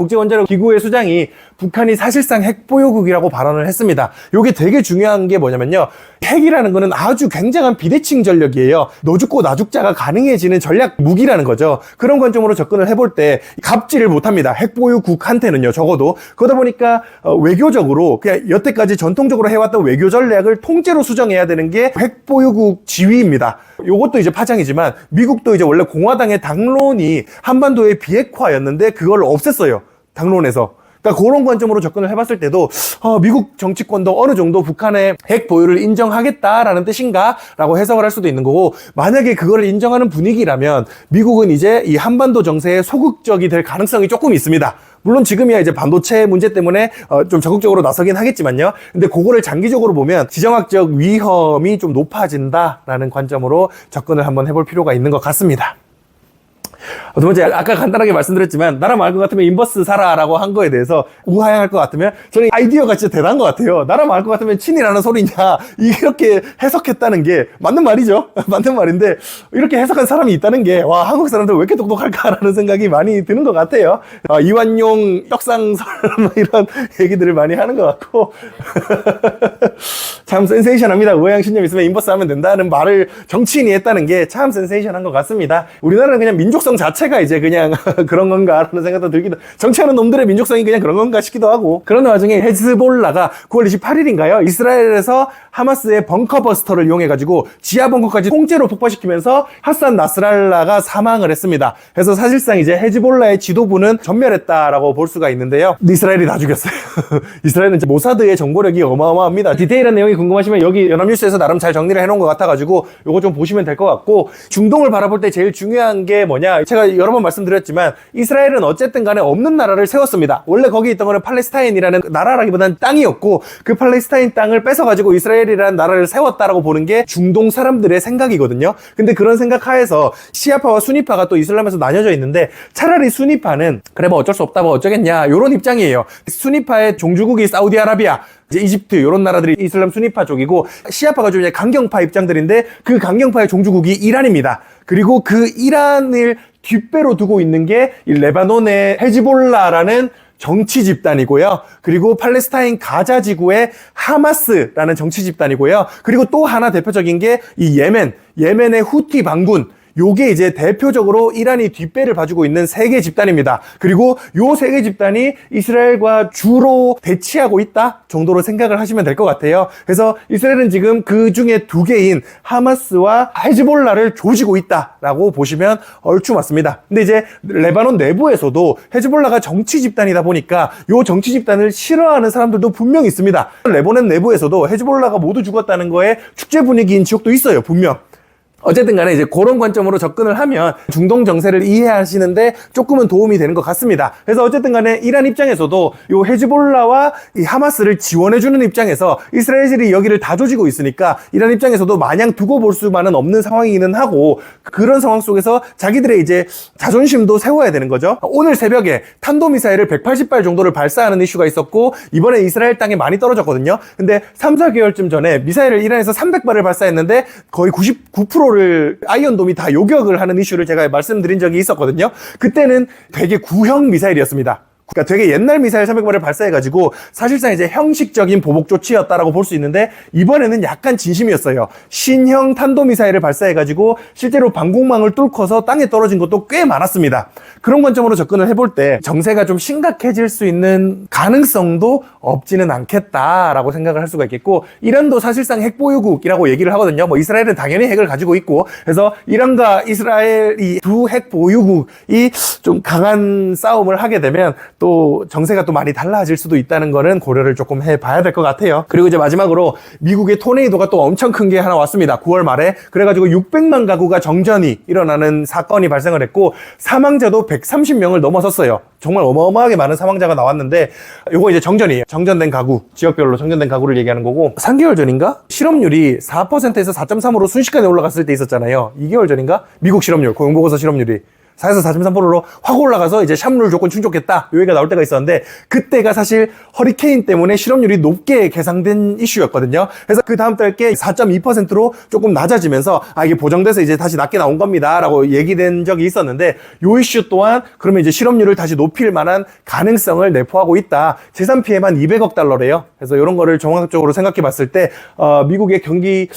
국제원자력기구의 수장이 북한이 사실상 핵보유국이라고 발언을 했습니다. 이게 되게 중요한 게 뭐냐면요. 핵이라는 거는 아주 굉장한 비대칭 전력이에요. 너 죽고 나 죽자가 가능해지는 전략 무기라는 거죠. 그런 관점으로 접근을 해볼 때 갑질을 못합니다. 핵보유국한테는요. 적어도. 그러다 보니까 외교적으로 그냥 여태까지 전통적으로 해왔던 외교 전략을 통째로 수정해야 되는 게 핵보유국 지위입니다. 요것도 이제 파장이지만 미국도 이제 원래 공화당의 당론이 한반도의 비핵화였는데 그걸 없앴어요. 당론에서. 그러니까 그런 관점으로 접근을 해봤을 때도 미국 정치권도 어느 정도 북한의 핵 보유를 인정하겠다라는 뜻인가? 라고 해석을 할 수도 있는 거고, 만약에 그걸 인정하는 분위기라면 미국은 이제 이 한반도 정세에 소극적이 될 가능성이 조금 있습니다. 물론 지금이야 이제 반도체 문제 때문에 좀 적극적으로 나서긴 하겠지만요. 근데 그거를 장기적으로 보면 지정학적 위험이 좀 높아진다라는 관점으로 접근을 한번 해볼 필요가 있는 것 같습니다. 두 번째, 아까 간단하게 말씀드렸지만 나라 알 것 같으면 인버스 사라라고 한 거에 대해서 우하향할 것 같으면 저는 아이디어가 진짜 대단한 것 같아요. 나라 알 것 같으면 친이라는 소리냐, 이렇게 해석했다는 게 맞는 말이죠. 맞는 말인데 이렇게 해석한 사람이 있다는 게 와, 한국 사람들 왜 이렇게 똑똑할까라는 생각이 많이 드는 것 같아요. 이완용 떡상설 이런 얘기들을 많이 하는 것 같고 참 센세이션합니다. 우하향 신념 있으면 인버스 하면 된다는 말을 정치인이 했다는 게 참 센세이션한 것 같습니다. 우리나라는 그냥 민족성 자체가 이제 그냥 그런 건가 라는 생각도 들기도, 정치하는 놈들의 민족성이 그냥 그런 건가 싶기도 하고. 그런 와중에 헤즈볼라가 9월 28일인가요? 이스라엘에서 하마스의 벙커버스터를 이용해가지고 지하 벙커까지 통째로 폭파시키면서 하산 나스랄라가 사망을 했습니다. 그래서 사실상 이제 헤즈볼라의 지도부는 전멸했다라고 볼 수가 있는데요. 이스라엘이 다 죽였어요. 이스라엘은 이제 모사드의 정보력이 어마어마합니다. 디테일한 내용이 궁금하시면 여기 연합뉴스에서 나름 잘 정리를 해놓은 것 같아가지고 요거 좀 보시면 될 것 같고, 중동을 바라볼 때 제일 중요한 게 뭐냐, 제가 여러 번 말씀드렸지만 이스라엘은 어쨌든 간에 없는 나라를 세웠습니다. 원래 거기 있던 거는 팔레스타인이라는 나라라기보다는 땅이었고, 그 팔레스타인 땅을 뺏어가지고 이스라엘이라는 나라를 세웠다라고 보는 게 중동 사람들의 생각이거든요. 근데 그런 생각 하에서 시아파와 수니파가 또 이슬람에서 나뉘어져 있는데, 차라리 수니파는 그래 뭐 어쩔 수 없다 뭐 어쩌겠냐 이런 입장이에요. 수니파의 종주국이 사우디아라비아, 이제 이집트 이런 나라들이 이슬람 수니파 쪽이고, 시아파가 좀 이제 강경파 입장들인데 그 강경파의 종주국이 이란입니다. 그리고 그 이란을 뒷배로 두고 있는 게 이 레바논의 헤즈볼라라는 정치 집단이고요. 그리고 팔레스타인 가자 지구의 하마스라는 정치 집단이고요. 그리고 또 하나 대표적인 게 이 예멘의 후티 반군, 요게 이제 대표적으로 이란이 뒷배를 봐주고 있는 세 개 집단입니다. 그리고 요 세 개 집단이 이스라엘과 주로 대치하고 있다 정도로 생각을 하시면 될 것 같아요. 그래서 이스라엘은 지금 그 중에 두 개인 하마스와 헤즈볼라를 조지고 있다라고 보시면 얼추 맞습니다. 근데 이제 레바논 내부에서도 헤즈볼라가 정치 집단이다 보니까 요 정치 집단을 싫어하는 사람들도 분명히 있습니다. 레바논 내부에서도 헤즈볼라가 모두 죽었다는 거에 축제 분위기인 지역도 있어요, 분명. 어쨌든 간에 이제 그런 관점으로 접근을 하면 중동 정세를 이해하시는데 조금은 도움이 되는 것 같습니다. 그래서 어쨌든 간에 이란 입장에서도 요 헤즈볼라와 이 하마스를 지원해주는 입장에서 이스라엘이 여기를 다 조지고 있으니까 이란 입장에서도 마냥 두고 볼 수만은 없는 상황이기는 하고, 그런 상황 속에서 자기들의 이제 자존심도 세워야 되는 거죠. 오늘 새벽에 탄도미사일을 180발 정도를 발사하는 이슈가 있었고, 이번에 이스라엘 땅에 많이 떨어졌거든요. 근데 3, 4개월쯤 전에 미사일을 이란에서 300발을 발사했는데 거의 99%를 아이언돔이 다 요격을 하는 이슈를 제가 말씀드린 적이 있었거든요. 그때는 되게 구형 미사일이었습니다. 그러니까 되게 옛날 미사일 300발을 발사해가지고 사실상 이제 형식적인 보복 조치였다라고 볼 수 있는데, 이번에는 약간 진심이었어요. 신형 탄도미사일을 발사해가지고 실제로 방공망을 뚫고서 땅에 떨어진 것도 꽤 많았습니다. 그런 관점으로 접근을 해볼 때 정세가 좀 심각해질 수 있는 가능성도 없지는 않겠다라고 생각을 할 수가 있겠고, 이란도 사실상 핵보유국이라고 얘기를 하거든요. 뭐 이스라엘은 당연히 핵을 가지고 있고, 그래서 이란과 이스라엘이 두 핵보유국이 좀 강한 싸움을 하게 되면 또 정세가 또 많이 달라질 수도 있다는 거는 고려를 조금 해봐야 될 것 같아요. 그리고 이제 마지막으로 미국의 토네이도가 또 엄청 큰 게 하나 왔습니다. 9월 말에. 그래가지고 600만 가구가 정전이 일어나는 사건이 발생을 했고, 사망자도 130명을 넘어섰어요. 정말 어마어마하게 많은 사망자가 나왔는데, 요거 이제 정전이에요. 정전된 가구, 지역별로 정전된 가구를 얘기하는 거고, 3개월 전인가? 실업률이 4%에서 4.3으로 순식간에 올라갔을 때 있었잖아요. 2개월 전인가? 미국 실업률, 고용보고서 실업률이 4에서 4.3%로 확 올라가서 이제 샵룰 조건 충족했다. 요 얘기가 나올 때가 있었는데 그때가 사실 허리케인 때문에 실업률이 높게 계상된 이슈였거든요. 그래서 그 다음 달께 4.2%로 조금 낮아지면서 이게 보정돼서 이제 다시 낮게 나온 겁니다. 라고 얘기된 적이 있었는데 요 이슈 또한 그러면 이제 실업률을 다시 높일 만한 가능성을 내포하고 있다. 재산 피해만 200억 달러래요. 그래서 이런 거를 종합적으로 생각해 봤을 때 미국의 경기의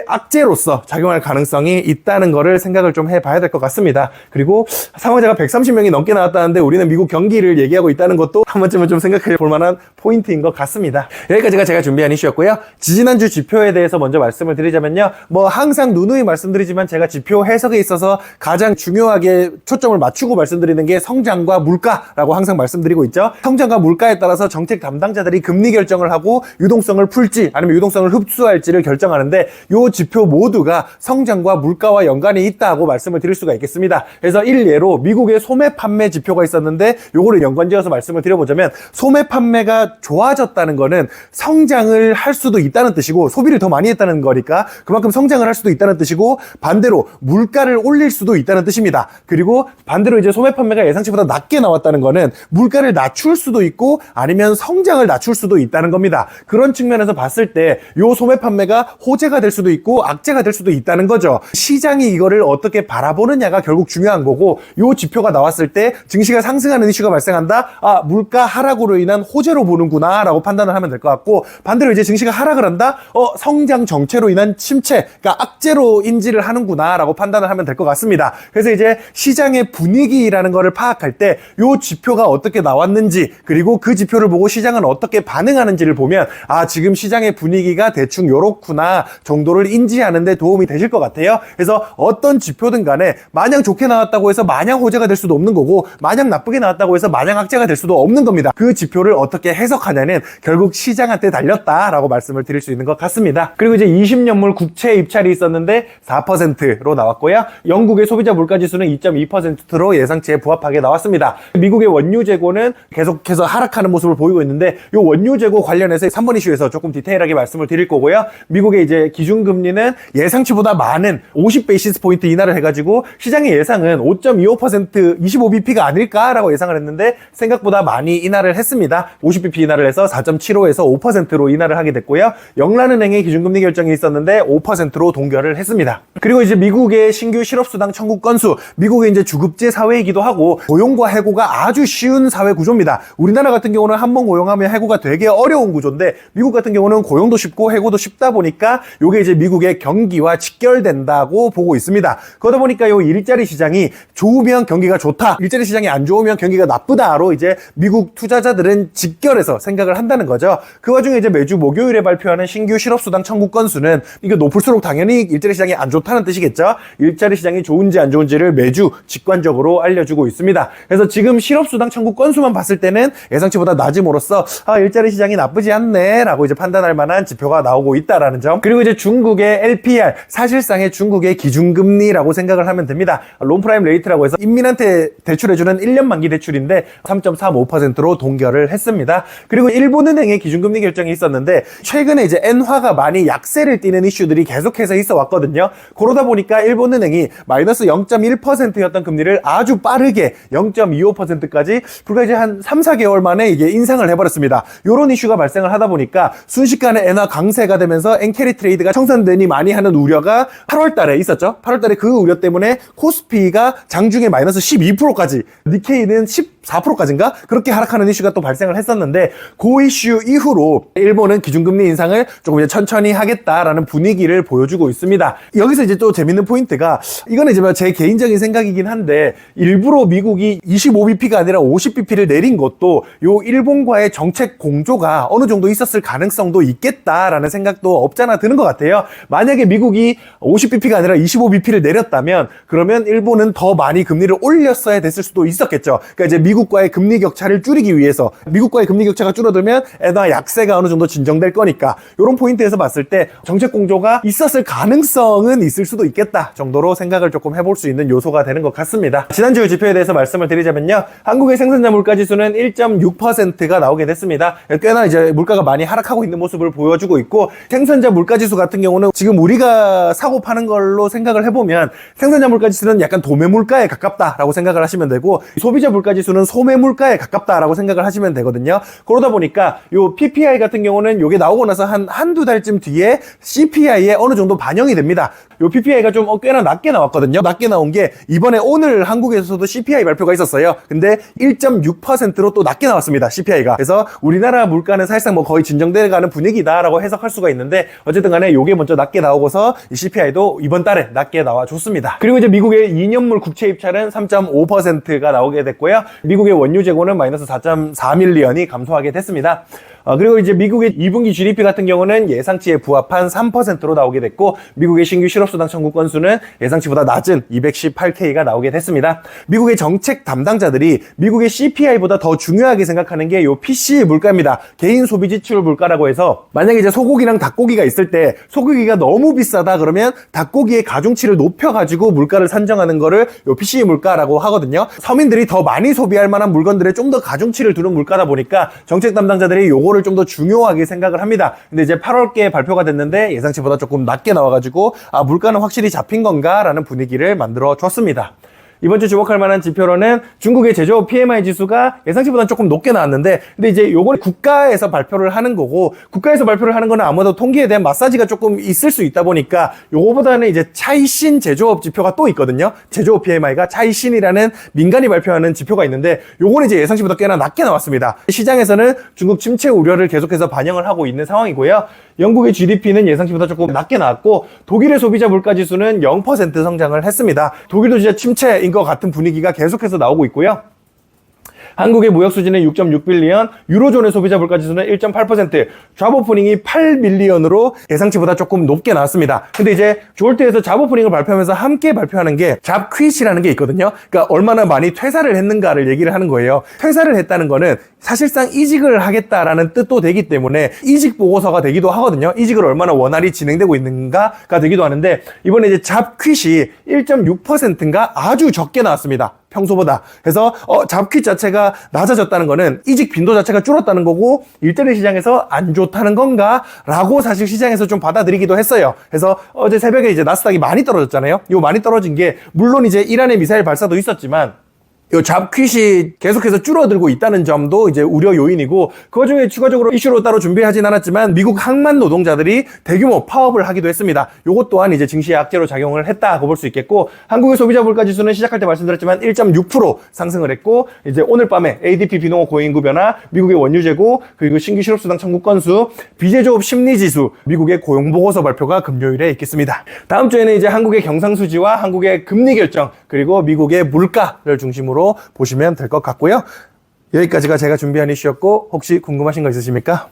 악재로서 작용할 가능성이 있다는 거를 생각을 좀 해봐야 될 것 같습니다. 그리고 사망자가 130명이 넘게 나왔다는데 우리는 미국 경기를 얘기하고 있다는 것도 한 번쯤은 좀 생각해 볼 만한 포인트인 것 같습니다. 여기까지가 제가 준비한 이슈였고요. 지지난주 지표에 대해서 먼저 말씀을 드리자면요. 뭐 항상 누누이 말씀드리지만 제가 지표 해석에 있어서 가장 중요하게 초점을 맞추고 말씀드리는 게 성장과 물가라고 항상 말씀드리고 있죠. 성장과 물가에 따라서 정책 담당자들이 금리 결정을 하고 유동성을 풀지 아니면 유동성을 흡수할지를 결정하는데 이 지표 모두가 성장과 물가와 연관이 있다고 말씀을 드릴 수가 있겠습니다. 그래서 일례로 미국의 소매 판매 지표가 있었는데 요거를 연관지어서 말씀을 드려보자면 소매 판매가 좋아졌다는 거는 성장을 할 수도 있다는 뜻이고 소비를 더 많이 했다는 거니까 그만큼 성장을 할 수도 있다는 뜻이고 반대로 물가를 올릴 수도 있다는 뜻입니다. 그리고 반대로 이제 소매 판매가 예상치보다 낮게 나왔다는 거는 물가를 낮출 수도 있고 아니면 성장을 낮출 수도 있다는 겁니다. 그런 측면에서 봤을 때 요 소매 판매가 호재가 될 수도 있고 악재가 될 수도 있다는 거죠. 시장이 이거를 어떻게 바라보느냐가 결국 중요한 거고 요 지표가 나왔을 때 증시가 상승하는 이슈가 발생한다. 물가 하락으로 인한 호재로 보는구나 라고 판단을 하면 될 것 같고 반대로 이제 증시가 하락을 한다. 성장 정체로 인한 침체, 그러니까 악재로 인지를 하는구나 라고 판단을 하면 될 것 같습니다. 그래서 이제 시장의 분위기라는 거를 파악할 때 요 지표가 어떻게 나왔는지 그리고 그 지표를 보고 시장은 어떻게 반응하는지를 보면 지금 시장의 분위기가 대충 요렇구나 정도를 인지하는 데 도움이 되실 것 같아요. 그래서 어떤 지표든 간에 마냥 좋게 나왔다고 해서 마냥 호재가 될 수도 없는 거고 마냥 나쁘게 나왔다고 해서 마냥 악재가 될 수도 없는 겁니다. 그 지표를 어떻게 해석하냐는 결국 시장한테 달렸다라고 말씀을 드릴 수 있는 것 같습니다. 그리고 이제 20년물 국채 입찰이 있었는데 4%로 나왔고요. 영국의 소비자 물가지수는 2.2%로 예상치에 부합하게 나왔습니다. 미국의 원유 재고는 계속해서 하락하는 모습을 보이고 있는데 이 원유 재고 관련해서 3번 이슈에서 조금 디테일하게 말씀을 드릴 거고요. 미국의 이제 기준금리는 예상치보다 많은 50베이시스 포인트 인하를 해가지고 시장의 예상은 5.25% 25bp가 아닐까라고 예상을 했는데 생각보다 많이 인하를 했습니다. 50bp 인하를 해서 4.75에서 5%로 인하를 하게 됐고요. 영란은행의 기준금리 결정이 있었는데 5%로 동결을 했습니다. 그리고 이제 미국의 신규 실업수당 청구 건수, 미국의 이제 주급제 사회이기도 하고 고용과 해고가 아주 쉬운 사회 구조입니다. 우리나라 같은 경우는 한번 고용하면 해고가 되게 어려운 구조인데 미국 같은 경우는 고용도 쉽고 해고도 쉽다 보니까 요게 이제 미국의 경기와 직결된다고 보고 있습니다. 그러다 보니까 요 일자리 시장이 좋으면 경기가 좋다, 일자리 시장이 안 좋으면 경기가 나쁘다로 이제 미국 투자자들은 직결해서 생각을 한다는 거죠. 그 와중에 이제 매주 목요일에 발표하는 신규 실업수당 청구 건수는 이게 높을수록 당연히 일자리 시장이 안 좋다는 뜻이겠죠. 일자리 시장이 좋은지 안 좋은지를 매주 직관적으로 알려주고 있습니다. 그래서 지금 실업수당 청구 건수만 봤을 때는 예상치보다 낮음으로써 일자리 시장이 나쁘지 않네 라고 이제 판단할 만한 지표가 나오고 있다라는 점. 그리고 이제 중국의 LPR, 사실상의 중국의 기준금리라고 생각을 하면 됩니다. 론프라임 레이트라고 해서 인민한테 대출해주는 1년 만기 대출인데 3.35%로 동결을 했습니다. 그리고 일본은행의 기준금리 결정이 있었는데 최근에 이제 엔화가 많이 약세를 띠는 이슈들이 계속해서 있어 왔거든요. 그러다 보니까 일본은행이 마이너스 0.1%였던 금리를 아주 빠르게 0.25%까지 불과 이제 한 3, 4개월 만에 이게 인상을 해버렸습니다. 요런 이슈가 발생을 하다 보니까 순식간에 엔화 강세가 되면서 엔캐리 트레이드가 청산되니 많이 하는 우려가 8월 달에 있었죠. 8월 달에 그 우려 때문에 코스피가 장중에 마이너스 12%까지, 니케이는 14%까지인가? 그렇게 하락하는 이슈가 또 발생을 했었는데 그 이슈 이후로 일본은 기준금리 인상을 조금 이제 천천히 하겠다라는 분위기를 보여주고 있습니다. 여기서 이제 또 재밌는 포인트가, 이거는 이제 제 개인적인 생각이긴 한데 일부러 미국이 25bp가 아니라 50bp를 내린 것도 요 일본과의 정책 공조가 어느 정도 있었을 가능성도 있겠다라는 생각도 없잖아 드는 것 같아요. 만약에 미국이 50bp가 아니라 25bp를 내렸다면 그러면 일본은 더 많이 금리를 올렸어야 됐을 수도 있었겠죠. 그러니까 이제 미국 미국과의 금리 격차를 줄이기 위해서 미국과의 금리 격차가 줄어들면 엔화 약세가 어느 정도 진정될 거니까 이런 포인트에서 봤을 때 정책 공조가 있었을 가능성은 있을 수도 있겠다 정도로 생각을 조금 해볼 수 있는 요소가 되는 것 같습니다. 지난주 지표에 대해서 말씀을 드리자면요. 한국의 생산자 물가지수는 1.6%가 나오게 됐습니다. 꽤나 이제 물가가 많이 하락하고 있는 모습을 보여주고 있고 생산자 물가지수 같은 경우는 지금 우리가 사고 파는 걸로 생각을 해보면 생산자 물가지수는 약간 도매 물가에 가깝다라고 생각을 하시면 되고 소비자 물가지수는 소매 물가에 가깝다라고 생각을 하시면 되거든요. 그러다 보니까 요 PPI 같은 경우는 요게 나오고 나서 한두 달쯤 뒤에 CPI에 어느 정도 반영이 됩니다. 요 PPI가 좀 꽤나 낮게 나왔거든요. 낮게 나온 게 이번에 오늘 한국에서도 CPI 발표가 있었어요. 근데 1.6%로 또 낮게 나왔습니다. CPI가. 그래서 우리나라 물가는 사실상 뭐 거의 진정돼가는 분위기다라고 해석할 수가 있는데 어쨌든 간에 요게 먼저 낮게 나오고서 이 CPI도 이번 달에 낮게 나와줬습니다. 그리고 이제 미국의 2년물 국채 입찰은 3.5%가 나오게 됐고요. 미국의 원유 재고는 마이너스 4.4밀리언이 감소하게 됐습니다. 그리고 이제 미국의 2분기 GDP 같은 경우는 예상치에 부합한 3%로 나오게 됐고 미국의 신규 실업수당 청구 건수는 예상치보다 낮은 218K가 나오게 됐습니다. 미국의 정책 담당자들이 미국의 CPI보다 더 중요하게 생각하는 게 요 PCE 물가입니다. 개인 소비 지출 물가라고 해서 만약에 이제 소고기랑 닭고기가 있을 때 소고기가 너무 비싸다 그러면 닭고기의 가중치를 높여가지고 물가를 산정하는 거를 요 PCE 물가라고 하거든요. 서민들이 더 많이 소비할 만한 물건들에 좀 더 가중치를 두는 물가다 보니까 정책 담당자들이 요거를 좀 더 중요하게 생각을 합니다. 근데 이제 8월께 발표가 됐는데 예상치보다 조금 낮게 나와가지고 물가는 확실히 잡힌 건가 라는 분위기를 만들어 줬습니다. 이번 주 주목할 만한 지표로는 중국의 제조업 PMI 지수가 예상치보다는 조금 높게 나왔는데 근데 이제 요거는 국가에서 발표를 하는 거고 국가에서 발표를 하는 거는 아무래도 통계에 대한 마사지가 조금 있을 수 있다 보니까 요거보다는 이제 차이신 제조업 지표가 또 있거든요. 제조업 PMI가 차이신이라는 민간이 발표하는 지표가 있는데 요거는 이제 예상치보다 꽤나 낮게 나왔습니다. 시장에서는 중국 침체 우려를 계속해서 반영을 하고 있는 상황이고요. 영국의 GDP는 예상치보다 조금 낮게 나왔고 독일의 소비자 물가지수는 0% 성장을 했습니다. 독일도 진짜 침체인 것 같은 분위기가 계속해서 나오고 있고요. 한국의 무역 수지는 6.6빌리언, 유로존의 소비자 물가지수는 1.8%, 잡 오프닝이 8밀리언으로 예상치보다 조금 높게 나왔습니다. 근데 이제 주월드에서 잡 오프닝을 발표하면서 함께 발표하는 게 잡 퀴즈라는 게 있거든요. 그러니까 얼마나 많이 퇴사를 했는가를 얘기를 하는 거예요. 퇴사를 했다는 거는 사실상 이직을 하겠다라는 뜻도 되기 때문에 이직 보고서가 되기도 하거든요. 이직을 얼마나 원활히 진행되고 있는가가 되기도 하는데 이번에 이제 잡 퀴즈 1.6%인가 아주 적게 나왔습니다. 평소보다. 그래서 잡퀴 자체가 낮아졌다는 거는 이직 빈도 자체가 줄었다는 거고 일자리 시장에서 안 좋다는 건가? 라고 사실 시장에서 좀 받아들이기도 했어요. 그래서 어제 새벽에 이제 나스닥이 많이 떨어졌잖아요. 이 많이 떨어진 게 물론 이제 이란의 미사일 발사도 있었지만 요 잡퀴시 계속해서 줄어들고 있다는 점도 이제 우려 요인이고 그 와중에 추가적으로 이슈로 따로 준비하진 않았지만 미국 항만 노동자들이 대규모 파업을 하기도 했습니다. 요것 또한 이제 증시의 악재로 작용을 했다고 볼 수 있겠고 한국의 소비자 물가지수는 시작할 때 말씀드렸지만 1.6% 상승을 했고 이제 오늘 밤에 ADP 비농업 고인구 변화, 미국의 원유 재고 그리고 신규 실업수당 청구 건수, 비제조업 심리지수, 미국의 고용보고서 발표가 금요일에 있겠습니다. 다음 주에는 이제 한국의 경상수지와 한국의 금리 결정 그리고 미국의 물가를 중심으로 보시면 될 것 같고요. 여기까지가 제가 준비한 이슈였고 혹시 궁금하신 거 있으십니까?